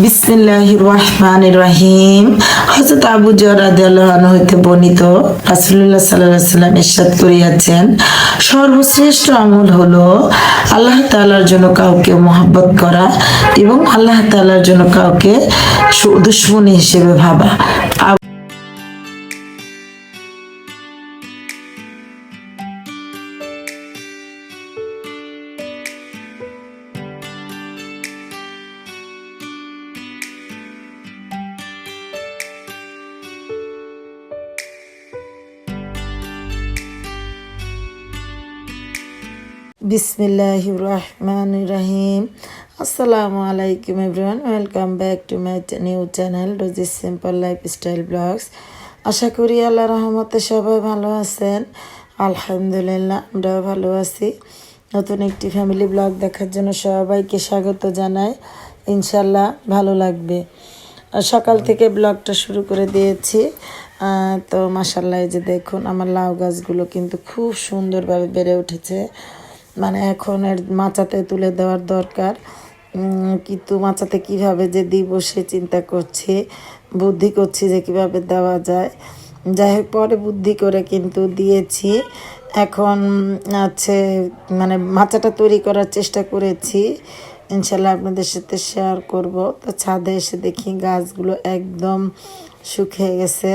বিসমিল্লাহির রহমানির রহিম। হযরত আবু যর রাদিয়াল্লাহু আনহু হইতে বর্ণিত, রাসূলুল্লাহ সাল্লাল্লাহু আলাইহি ওয়াসাল্লাম ইরশাদ করিয়াছেন, সর্বশ্রেষ্ঠ আমল হলো আল্লাহ তাআলার জন্য কাউকে মহব্বত করা এবং আল্লাহ তাআলার জন্য কাউকে দুশমনী হিসেবে ভাবা। বিসমিল্লাহির রহমানির রহিম। আসসালামু আলাইকুম everyone, welcome back to my new channel Rosy simple lifestyle vlogs. আশা করি আল্লাহর রহমতে সবাই ভালো আছেন। আলহামদুলিল্লাহ আমরাও ভালো আছি। নতুন একটি ফ্যামিলি ব্লগ দেখার জন্য সবাইকে স্বাগত জানাই। ইনশাল্লাহ ভালো লাগবে। সকাল থেকে ব্লগটা শুরু করে দিয়েছি। তো মাশাআল্লাহ, এই যে দেখুন আমার লাউ গাছগুলো কিন্তু খুব সুন্দরভাবে বেড়ে উঠেছে। মানে এখন এর মাচাতে তুলে দেওয়ার দরকার, কিন্তু মাচাতে কিভাবে যে দিব সে চিন্তা করছি, বুদ্ধি করছি যে কিভাবে দেওয়া যায়। যাই হোক, পরে বুদ্ধি করে কিন্তু দিয়েছি। এখন আছে মানে মাচাটা তৈরি করার চেষ্টা করেছি, ইনশাল্লাহ আপনাদের সাথে শেয়ার করব। তো ছাদে এসে দেখি গাছগুলো একদম শুকিয়ে গেছে,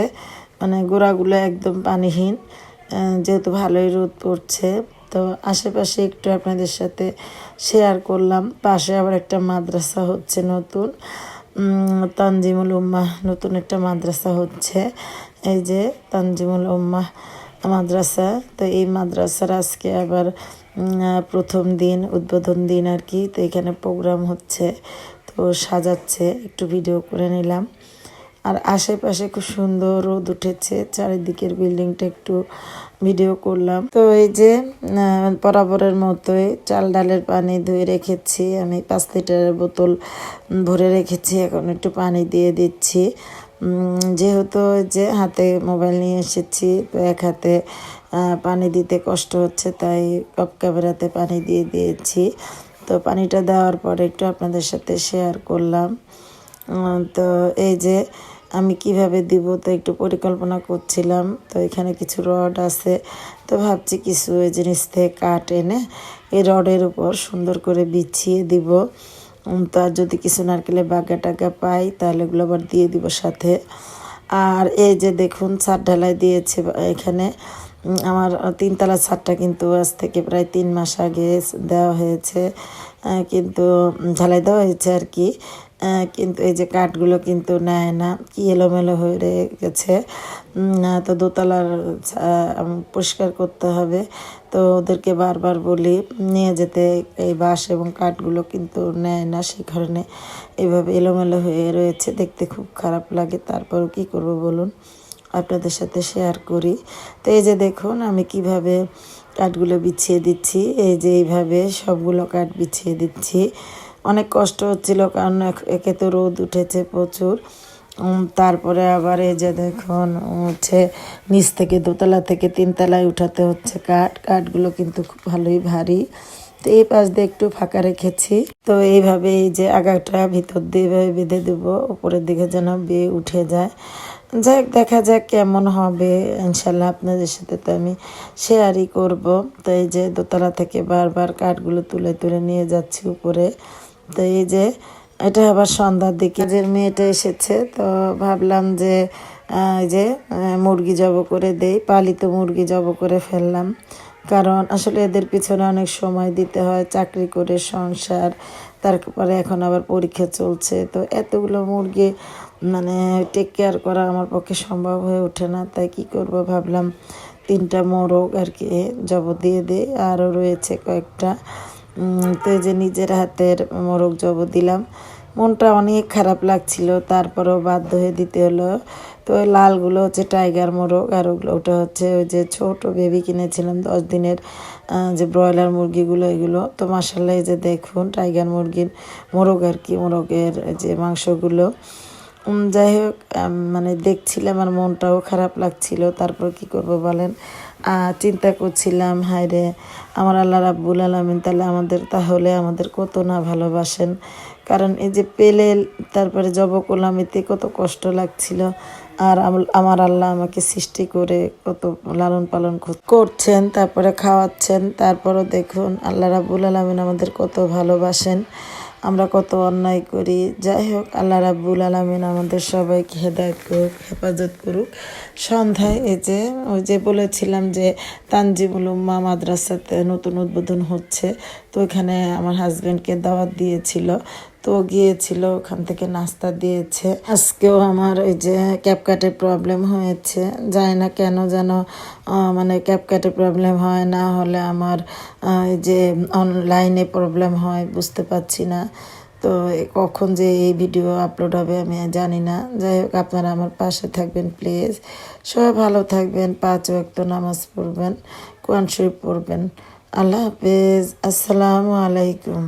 মানে গোড়াগুলো একদম পানিহীন, যেহেতু ভালোই রোদ পড়ছে। তো আশেপাশে একটু আপনাদের সাথে শেয়ার করলাম। পাশে আবার একটা মাদ্রাসা হচ্ছে নতুন, তানজিমুল উম্মাহ নতুন একটা মাদ্রাসা হচ্ছে। এই যে তানজিমুল উম্মাহ মাদ্রাসা। তো এই মাদ্রাসার আজকে আবার প্রথম দিন, উদ্বোধন দিন আর কি। তো এখানে প্রোগ্রাম হচ্ছে, তো সাজাচ্ছে, একটু ভিডিও করে নিলাম। আর আশেপাশে খুব সুন্দর রোদ উঠেছে, চারিদিকের বিল্ডিংটা একটু ভিডিও করলাম। তো এই যে বরাবরের মতোই চাল ডালের পানি ধুয়ে রেখেছি আমি, 5 লিটারের বোতল ভরে রেখেছি। এখন একটু পানি দিয়ে দিচ্ছি। যেহেতু যে হাতে মোবাইল নিয়ে এসেছি, তো এক হাতে পানি দিতে কষ্ট হচ্ছে, তাই অফ ক্যামেরাতে পানি দিয়ে দিয়েছি। তো পানিটা দেওয়ার পরে একটু আপনাদের সাথে শেয়ার করলাম। তো এই যে আমি কিভাবে দিব, তো একটু পরিকল্পনা করছিলাম। তো এখানে কিছু রড আছে, তো ভাবছি কিছু এই জিনিস থেকে কাঠ এনে এই রডের উপর সুন্দর করে বিছিয়ে দিব। তো আর যদি কিছু নারকেলের বাগা টাগা পাই তাহলে এগুলো আবার দিয়ে দিব সাথে। আর এই যে দেখুন ছাদ ঢালাই দিয়েছে এখানে। আমার 3তলা ছাদটা কিন্তু আজ থেকে প্রায় 3 মাস আগে দেওয়া হয়েছে, কিন্তু ঢালাই দেওয়া হয়েছে আর কি। কিন্তু এই যে কাঠগুলো কিন্তু নেয় না, কি এলোমেলো হয়ে গেছে। তো দোতলার পরিষ্কার করতে হবে। তো ওদেরকে বারবার বলি নিয়ে যেতে, এই বাঁশ এবং কাঠগুলো কিন্তু নেয় না, সেই কারণে এভাবে এলোমেলো হয়ে রয়েছে, দেখতে খুব খারাপ লাগে। তারপরও কি করব বলুন, আপনাদের সাথে শেয়ার করি। তো এই যে দেখুন আমি কিভাবে কাঠগুলো বিছিয়ে দিচ্ছি। এই যে এইভাবে সবগুলো কাঠ বিছিয়ে দিচ্ছি। অনেক কষ্ট হচ্ছিল, কারণ একে তো রোদ উঠেছে প্রচুর। তারপরে আবার এই যে দেখুন হচ্ছে নিচ থেকে দোতলা থেকে 3তলায় উঠাতে হচ্ছে কাঠগুলো কিন্তু খুব ভালোই ভারী। তো এই পাশ দিয়ে একটু ফাঁকা রেখেছি। তো এইভাবে এই যে আগাটা ভিতর দিয়ে এভাবে বেঁধে দেবো, উপরের দিকে যেন বেয়ে উঠে যায়। যাক, দেখা যাক কেমন হবে। ইনশাল্লাহ আপনাদের সাথে তো আমি শেয়ারই করব। তো এই যে দোতলা থেকে বারবার কাঠগুলো তুলে তুলে নিয়ে যাচ্ছি উপরে। তো এই যে এটা আবার সন্ধ্যার দিকে যে মেয়েটা এসেছে, তো ভাবলাম যে এই যে মুরগি জব করে দেই, পালিত মুরগি জব করে ফেললাম। কারণ আসলে এদের পিছনে অনেক সময় দিতে হয়, চাকরি করে সংসার, তারপরে এখন আবার পরীক্ষা চলছে। তো এতগুলো মুরগি মানে টেক কেয়ার করা আমার পক্ষে সম্ভব হয়ে ওঠে না। তাই কি করব ভাবলাম 3টা মোরগ আর কি জব দিয়ে দিই, আরও রয়েছে কয়েকটা। তো এই যে নিজের হাতের মোরগ জব দিলাম। মনটা অনেক খারাপ লাগছিল, তারপরেও বাধ্য হয়ে দিতে হলো। তো ওই লালগুলো হচ্ছে টাইগার মোরগ, আর ওটা হচ্ছে ওই যে ছোট বেবি কিনেছিলাম 10 দিনের, যে ব্রয়লার মুরগিগুলো এগুলো। তো মাশাআল্লাহ, এই যে দেখুন টাইগার মুরগির মোরগ আর কি, মোরগের যে মাংসগুলো। যাই হোক, মানে দেখছিলাম আর মনটাও খারাপ লাগছিল। তারপর কি করব বলেন, চিন্তা করছিলাম, হায় রে আমার আল্লাহ রাব্বুল আলামিন তাহলে আমাদের কত না ভালোবাসেন। কারণ এই যে পেলে তারপরে জব করলাম, এতে কত কষ্ট লাগছিল। আর আমার আল্লাহ আমাকে সৃষ্টি করে কত লালন পালন করছেন, তারপরে খাওয়াচ্ছেন। তারপরও দেখুন আল্লাহ রাব্বুল আলামিন আমাদের কত ভালোবাসেন, আমরা কত অন্যায় করি। যাই হোক, আল্লাহ রাব্বুল আলামিন আমাদের সবাইকে হেদায়েত করুক, হেফাজত করুক। সন্ধ্যায় এই যে ওই যে বলেছিলাম যে তানজিমুল উম্মাহ মাদ্রাসাতে নতুন উদ্বোধন হচ্ছে, তো ওইখানে আমার হাজব্যান্ডকে দাওয়াত দিয়েছিল, তো গিয়েছিল, ওখান থেকে নাস্তা দিয়েছে। আজকেও আমার ওই যে ক্যাপকাটে প্রবলেম হয়েছে, জানি না কেন যেন মানে ক্যাপকাটে প্রবলেম হয়, না হলে আমার এই যে অনলাইনে প্রবলেম হয়, বুঝতে পারছি না। তো কখন যে এই ভিডিও আপলোড হবে আমি জানি না। যাই হোক, আপনারা আমার পাশে থাকবেন প্লিজ। সবাই ভালো থাকবেন, 5 ওয়াক্ত নামাজ পড়বেন, কোরআন শরীফ পড়বেন। আল্লাহ হাফেজ, আসসালামু আলাইকুম।